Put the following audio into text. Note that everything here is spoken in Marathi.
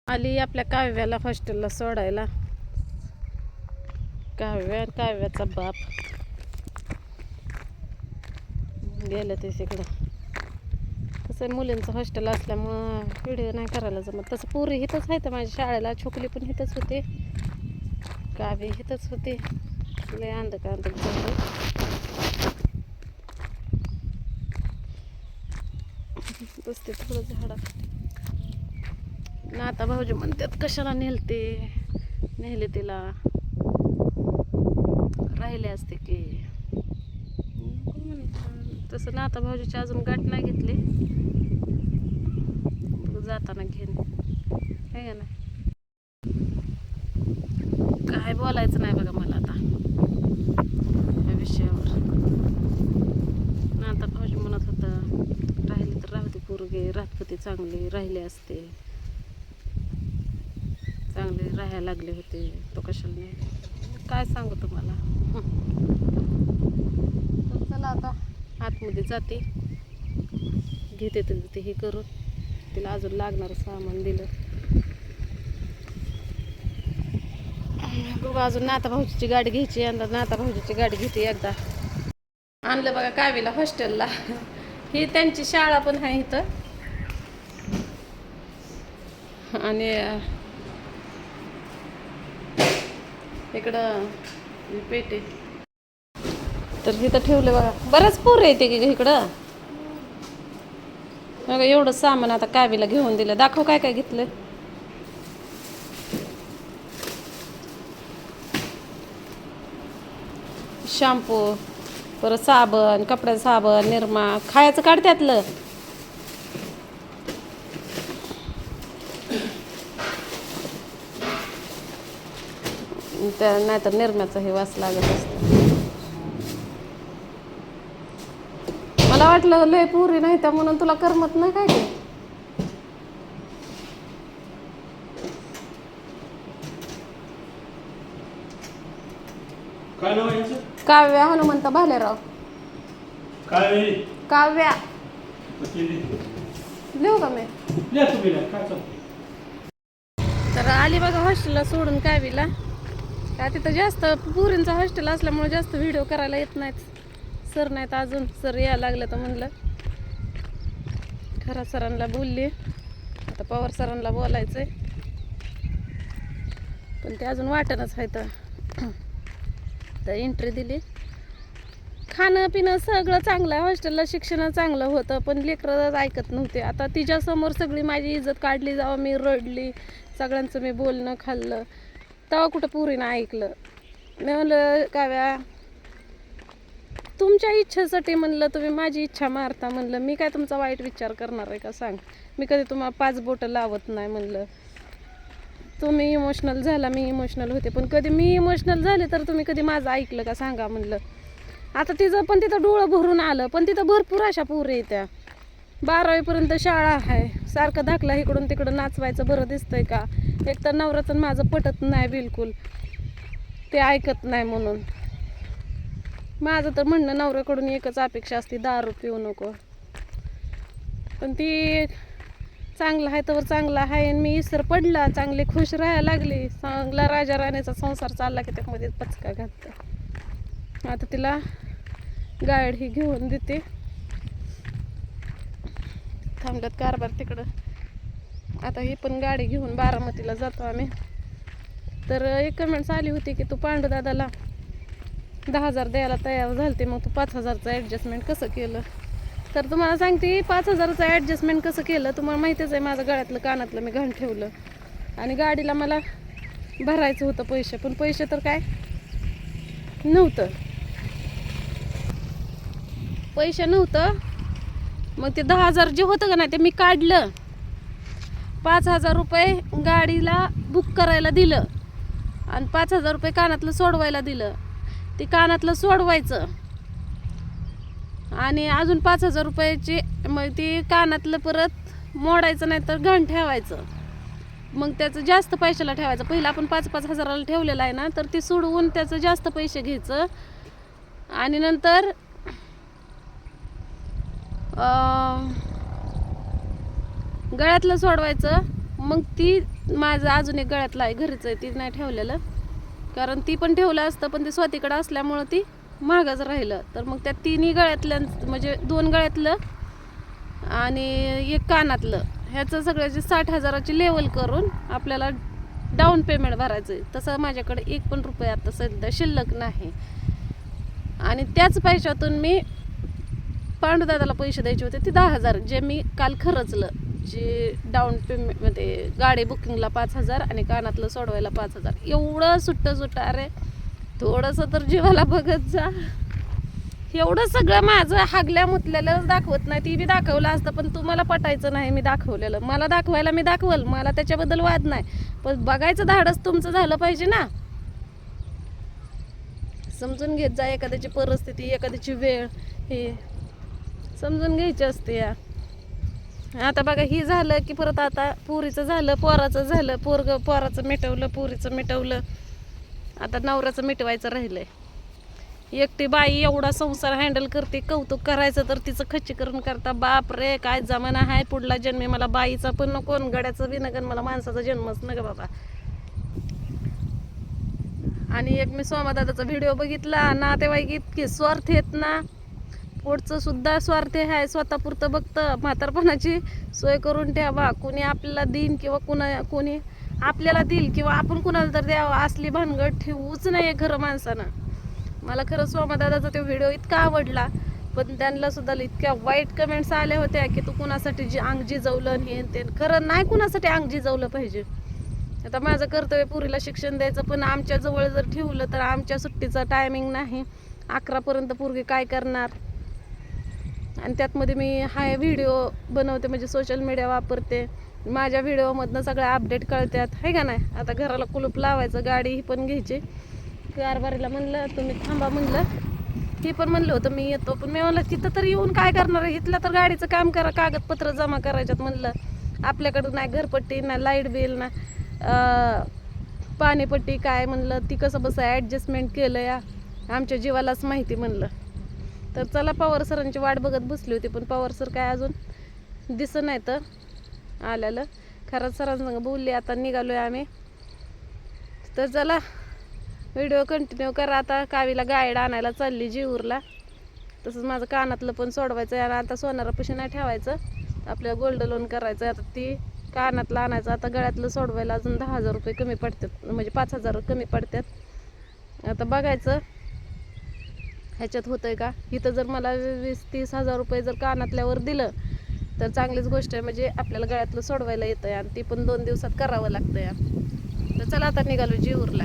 आली आपल्या काव्याला हॉस्टेलला सोडायला. काव्याचा बाप गेलं ते तिकडं. तसं मुलींचं हॉस्टेल असल्यामुळं व्हिडिओ नाही करायला जमत. तसं पुरी हिथंच आहे तर माझ्या शाळेला. छोकली पण हिथंच होते, काव्य हिथंच होते. लय अंधकांत झालं. बसते थोडं झाडात. नाता भाऊजी म्हणतात कशाला नेले तिला, राहिले असते की. तसं नाता भाऊजीची अजून गाठ नाही घेतली, जाताना घेईन. आहे का नाही? काय बोलायचं नाही बघा मला आता या विषयावर. नाता भाऊजी म्हणत होता राहिले तर राहू दे पोरगे, राहत चांगले राहिले असते, चांगले राहायला लागले होते, तो कशाला नाही. काय सांगू तुम्हाला. चला आता आतमध्ये जाते, घेते ते हे करून. तिला अजून लागणारं सामान दिलं. बघू अजून नाता भाऊजीची गाडी घ्यायची. नाता भाऊजीची गाडी घेते एकदा. आणलं बघा कावीला हॉस्टेलला. ही त्यांची शाळा पण आहे इथं. आणि इकडं पेटे तर इथं ठेवले बघा. बरंच पोरं येते की इकडं. बघा एवढं सामान आता कावीला घेऊन दिलं. दाखव काय काय घेतलं. शॅम्पू, परत साबण, कपड्याचं साबण, निरमा, खायचं काढ त्यातलं. त्या नाहीतर निरम्याचा हे वास लागत असतं. मला वाटलं लय पुरी नाही त्या म्हणून तुला करमत नाही काय ते. काय नाव आहे? काव्या हनुमंत भालेराव. काव्या लिहू का मी? तर आली बघा हॉस्टेलला सोडून कावीला. का तिथं जास्त पुरींचं हॉस्टेल असल्यामुळे जास्त व्हिडिओ करायला येत नाहीत. सर नाहीत अजून. सर यायला लागलं तर म्हणलं खरा सरांना बोलली. आता पवार सरांना बोलायचंय, पण ते अजून वाटणच आहे. तर एंट्री दिली. खाणं पिणं सगळं चांगलं आहे हॉस्टेलला. शिक्षण चांगलं होतं, पण लेकरं ऐकत नव्हते. आता तिच्यासमोर सगळी माझी इज्जत काढली. जेव्हा मी रडली, सगळ्यांचं मी बोलणं खाल्लं, तेव्हा कुठं पुरीनं ऐकलं. मी म्हणलं काव्या तुमच्या इच्छेसाठी म्हणलं तुम्ही माझी इच्छा मारता. म्हणलं मी काय तुमचा वाईट विचार करणार आहे का सांग. मी कधी तुम्हाला 5 बोटं लावत नाही. म्हणलं तुम्ही इमोशनल झाला, मी इमोशनल होते, पण कधी मी इमोशनल झाले तर तुम्ही कधी माझं ऐकलं का सांगा म्हणलं. आता तिचं पण तिथं डोळं भरून आलं, पण तिथं भरपूर अशा पोरी येत्या. 12वीपर्यंत शाळा आहे. सारखं दाखला इकडून तिकडं नाचवायचं बरं दिसतंय का. एक तर नवऱ्याचं माझं पटत नाही बिलकुल, ते ऐकत नाही म्हणून. माझं तर म्हणणं नवऱ्याकडून एकच अपेक्षा असते, दारू पिऊ नको. पण ती चांगलं आहे तर चांगलं आहे. आणि मी इसर पडला, चांगले खुश राहायला लागले, चांगला राजा राणीचा संसार चालला की त्यामध्ये पचका घालतं. आता तिला गाईड ही घेऊन देते. थांबल्यात कारभार तिकडं. आता ही पण गाडी घेऊन बारामतीला जातो आम्ही. तर एक कमेंट्स आली होती की तू पांडुदादाला 10,000 द्यायला तयार झालते, मग तू 5,000चं ॲडजस्टमेंट कसं केलं. तर तुम्हाला सांगते 5,000चं ॲडजस्टमेंट कसं केलं. तुम्हाला माहितीच आहे माझं गळ्यातलं कानातलं मी घाण ठेवलं. आणि गाडीला मला भरायचं होतं पैसे, पण पैसे तर काय नव्हतं. पैसे नव्हतं. मग ते 10,000 जे होतं का नाही ते मी काढलं. 5,000 रुपये गाडीला बुक करायला दिलं आणि 5,000 रुपये कानातलं सोडवायला दिलं. ते कानातलं सोडवायचं आणि अजून 5,000 रुपयाची मग ती कानातलं परत मोडायचं नाही तर घाण ठेवायचं. मग त्याचं जास्त पैशाला ठेवायचं. पहिलं आपण 5-5 हजाराला ठेवलेलं आहे ना, तर ते सोडवून त्याचं जास्त पैसे घ्यायचं आणि नंतर गळ्यातलं सोडवायचं. मग ती माझं अजून एक गळ्यातलं आहे, घरीच आहे, ती नाही ठेवलेलं. कारण ती पण ठेवलं असतं, पण ती स्वातीकडे असल्यामुळं ती महागच राहिलं. तर मग त्या तिन्ही गळ्यातल्या, म्हणजे 2 गळ्यातलं आणि 1 कानातलं, ह्याचं सगळ्याची 60,000ची लेवल करून आपल्याला डाऊन पेमेंट भरायचं आहे. तसं माझ्याकडे 1 पण रुपये आता सध्या शिल्लक नाही. आणि त्याच पैशातून मी पांडुदादाला पैसे द्यायचे होते, ते 10,000 जे मी काल खर्चलं. जे डाऊन पेमेंटमध्ये गाडी बुकिंगला 5,000 आणि कानातलं सोडवायला 5,000. एवढं सुट्ट अरे थोडंसं तर जीवाला बघत जा. एवढं सगळं माझं हागल्या मुतलेलं दाखवत नाही, ती बी दाखवलं असतं, पण तुम्हाला पटायचं नाही मी दाखवलेलं. मला दाखवायला मी दाखवल, मला त्याच्याबद्दल वाद नाही, पण बघायचं धाडस तुमचं झालं पाहिजे ना. समजून घेत जा एखाद्याची परिस्थिती, एखाद्याची वेळ, हे समजून घ्यायची असते या. आता बघा, ही झालं की परत आता पुरीचं झालं, पोराचं झालं, पोराचं मिटवलं, पुरीचं मिटवलं, आता नवऱ्याचं मिटवायचं राहिलंय. एकटी बाई एवढा संसार हँडल करते, कौतुक करायचं तर तिचं खच्चीकरण करता. बाप रे, काय जमाना आहे. पुढला जन्मी मला बाईचा पण नको, गड्याचं बी नगन, मला माणसाचा जन्मच नका बाबा. आणि एक मी सोमादादाचा व्हिडिओ बघितला, नातेवाईक इतके स्वार्थ आहेत ना, पोटचं सुद्धा स्वार्थ आहे, स्वतःपुरतं बघतं. म्हातारपणाची सोय करून ठेवा, कोणी आपल्याला देईन किंवा कोणी आपल्याला देईल किंवा आपण कुणाला तर द्यावं, असली भानगड ठेवूच नाही खरं माणसानं. मला खरं सोमादादाचा तो व्हिडिओ इतका आवडला, पण त्यांना सुद्धा इतक्या वाईट कमेंट्स आल्या होत्या की तू कुणासाठी अंग जिजवलं हे ते. खरं नाही कुणासाठी अंग जिजवलं पाहिजे. आता माझं कर्तव्य पुरीला शिक्षण द्यायचं, पण आमच्या जवळ जर ठेवलं तर आमच्या सुट्टीचा टायमिंग नाही. 11पर्यंत पोरगी काय करणार. आणि त्यातमध्ये मी हाय व्हिडिओ बनवते, म्हणजे सोशल मीडिया वापरते. माझ्या व्हिडिओमधनं सगळ्या अपडेट कळतात, आहे का नाही. आता घराला कुलूप लावायचं, गाडी ही पण घ्यायची. कारभारीला म्हणलं तुम्ही थांबा, म्हणलं ही पण म्हणलं होतं मी येतो, पण मी म्हणलं तिथं तर येऊन काय करणार आहे, इथलं तर गाडीचं काम करा, कागदपत्र जमा करायच्यात. म्हणलं आपल्याकडं नाही घरपट्टी, ना लाईट बिल, ना पाणीपट्टी, काय म्हणलं ती कसं बसं ॲडजस्टमेंट केलं या, आमच्या जीवालाच माहिती म्हणलं. तर चला, पवार सरांची वाट बघत बसली होती, पण पवार सर काय अजून दिसत नाही तर आल्याला. खरंच सरांसंग बोलली, आता निघालो आहे आम्ही. तर चला, व्हिडिओ कंटिन्यू करा. आता कावीला गाईड आणायला चालली जीवूरला. तसंच माझं कानातलं पण सोडवायचं आहे. आणि आता सोनारापाशी नाही ठेवायचं, आपल्याला गोल्ड लोन करायचं आहे. आता ती कानातलं आणायचं, आता गळ्यातलं सोडवायला अजून 10,000 रुपये कमी पडतात, म्हणजे 5,000 कमी पडतात. आता बघायचं ह्याच्यात होतंय का. इथं जर मला 20-30 हजार रुपये जर कानातल्यावर दिलं तर चांगलीच गोष्ट आहे, म्हणजे आपल्याला गळ्यातलं सोडवायला येतं आहे, आणि ती पण 2 दिवसात करावं लागतं या. तर चला, आता निघालो जीवूरला.